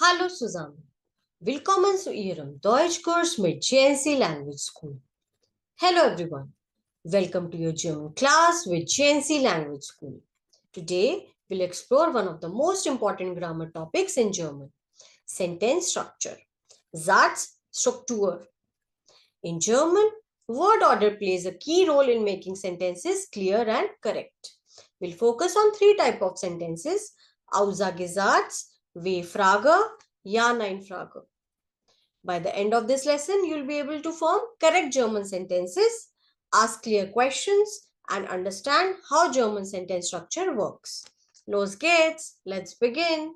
Hallo zusammen. Willkommen zu Ihrem Deutschkurs mit GNC Language School. Hello everyone. Welcome to your German class with GNC Language School. Today, we'll explore one of the most important grammar topics in German, sentence structure. Satzstruktur. In German, word order plays a key role in making sentences clear and correct. We'll focus on three types of sentences: Aussagesatz, W-Frage, Ja-Nein-Frage. By the end of this lesson, you'll be able to form correct German sentences, ask clear questions, and understand how German sentence structure works. Los geht's! Let's begin.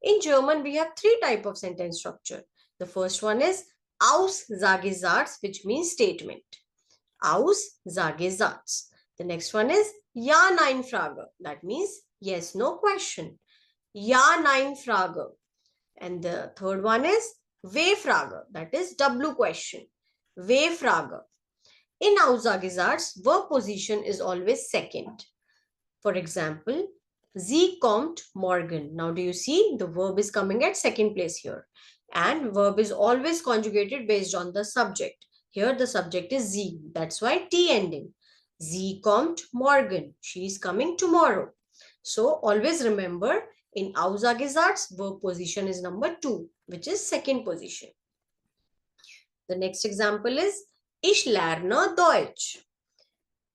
In German, we have three types of sentence structure. The first one is Aussagesatz, which means statement. Aussagesatz. The next one is Ja-Nein-Frage. That means yes-no question. Ja-Nein-Frage. And the third one is W-Frage. That is W question. W-Frage. In Aussagesatz, verb position is always second. For example, Sie kommt morgen. Now do you see the verb is coming at second place here. And verb is always conjugated based on the subject. Here the subject is sie. That's why T ending. Sie kommt morgen. She is coming tomorrow. So always remember in Aussagesatz, verb position is number 2, which is second position. The next example is Ich lerne Deutsch.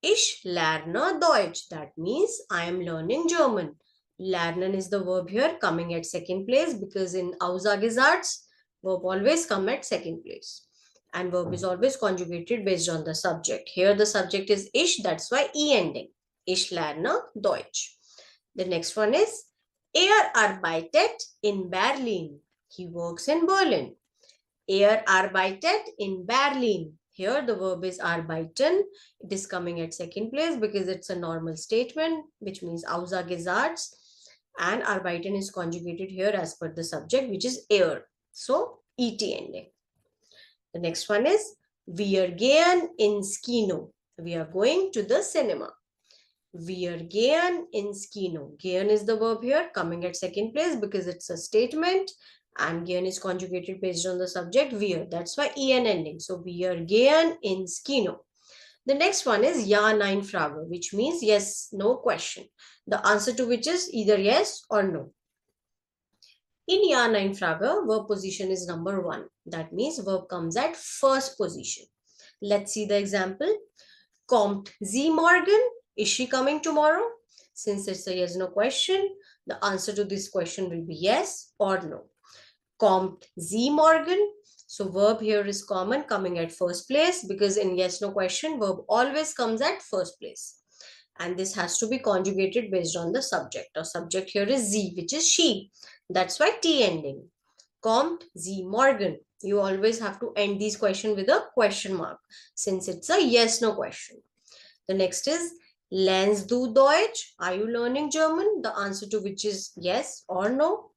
Ich lerne Deutsch. That means I am learning German. Lernen is the verb here coming at second place because in Aussagesatz, verb always come at second place. And verb is always conjugated based on the subject. Here the subject is ich, that's why E ending. Ich lerne Deutsch. The next one is arbeitet in Berlin. He works in Berlin. Arbeitet in Berlin. Here the verb is arbeiten. It is coming at second place because it's a normal statement, which means Aussagesatz. And arbeiten is conjugated here as per the subject, which is So ET ending. The next one is Wir gehen ins Kino. We are going to the cinema. Wir gehen ins Kino. Gehen is the verb here coming at second place because it's a statement. And gehen is conjugated based on the subject wir. That's why en ending. So wir gehen ins Kino. The next one is Ja-Nein-Frage, which means yes, no question. The answer to which is either yes or no. In Ja-Nein-Frage, verb position is number 1. That means verb comes at first position. Let's see the example. Kommt sie morgen? Is she coming tomorrow? Since it's a yes, no question, the answer to this question will be yes or no. Kommt sie morgen? So verb here is common coming at first place because in yes, no question, verb always comes at first place. And this has to be conjugated based on the subject. Our subject here is sie, which is she. That's why T ending. Kommt sie morgen? You always have to end these questions with a question mark since it's a yes, no question. The next is Lernst du Deutsch? Are you learning German? The answer to which is yes or no.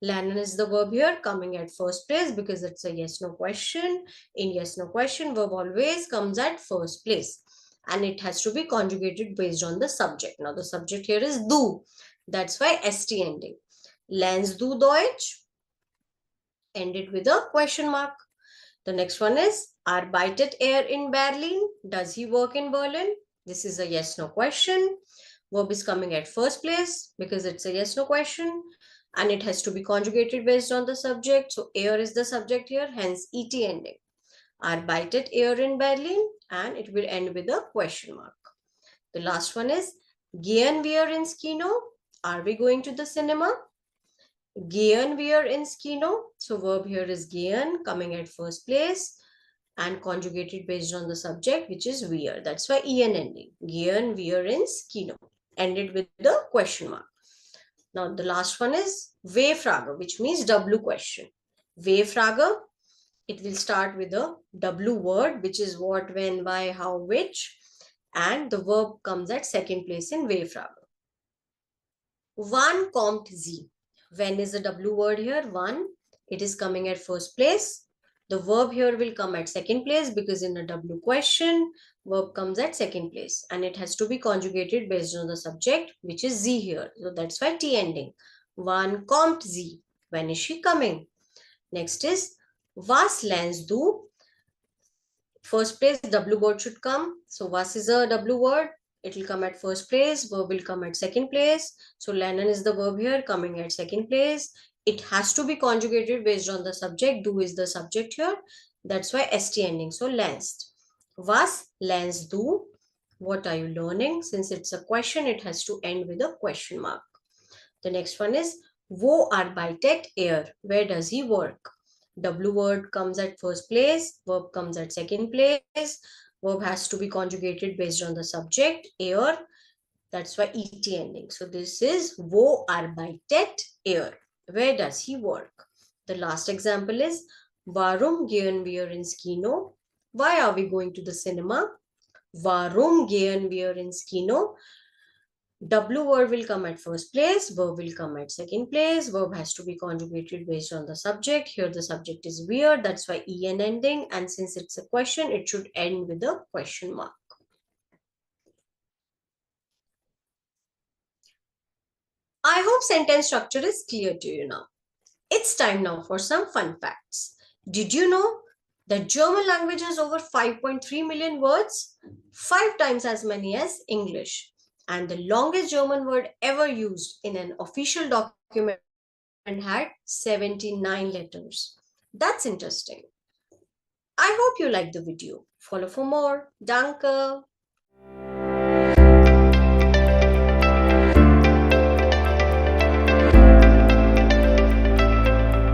Lernen is the verb here coming at first place because it's a yes no question. In yes no question, verb always comes at first place and it has to be conjugated based on the subject. Now the subject here is du. That's why ST ending. Lernst du Deutsch? Ended with a question mark. The next one is Arbeitet in Berlin? Does he work in Berlin? This is a yes no question. Verb is coming at first place because it's a yes no question and it has to be conjugated based on the subject. So is the subject here, hence ET ending. Arbeitet in Berlin and it will end with a question mark. The last one is Gehen wir ins Kino? Are we going to the cinema? Gehen wir ins Kino? So verb here is gehen coming at first place and conjugated based on the subject, which is wir. That's why en ending. Gehen wir ins Kino. Ended with the question mark. Now the last one is W-Frage, which means W question. W-Frage, it will start with a W word, which is what, when, why, how, which. And the verb comes at second place in W-Frage. Wann kommt sie? When is the W word here? Wann. It is coming at first place. The verb here will come at second place because in a W question, verb comes at second place and it has to be conjugated based on the subject, which is sie here. So that's why T ending. Wann kommt sie? When is she coming? Next is was lernst du? First place, W word should come. So was is a W word. It will come at first place. Verb will come at second place. So lernen is the verb here coming at second place. It has to be conjugated based on the subject. Du is the subject here. That's why ST ending. So lernst. Was lernst du? What are you learning? Since it's a question, it has to end with a question mark. The next one is wo arbeitet er? Where does he work? W word comes at first place, verb comes at second place. Verb has to be conjugated based on the subject, er. That's why ET ending. So this is wo arbeitet er? Where does he work? The last example is warum gehen wir ins Kino? Why are we going to the cinema? Warum gehen wir ins Kino? W word will come at first place, verb will come at second place, verb has to be conjugated based on the subject. Here the subject is weird, that's why en ending, and since it's a question, it should end with a question mark. I hope sentence structure is clear to you now. It's time now for some fun facts. Did you know that German language has over 5.3 million words? 5 times as many as English. And the longest German word ever used in an official document had 79 letters. That's interesting. I hope you liked the video. Follow for more. Danke.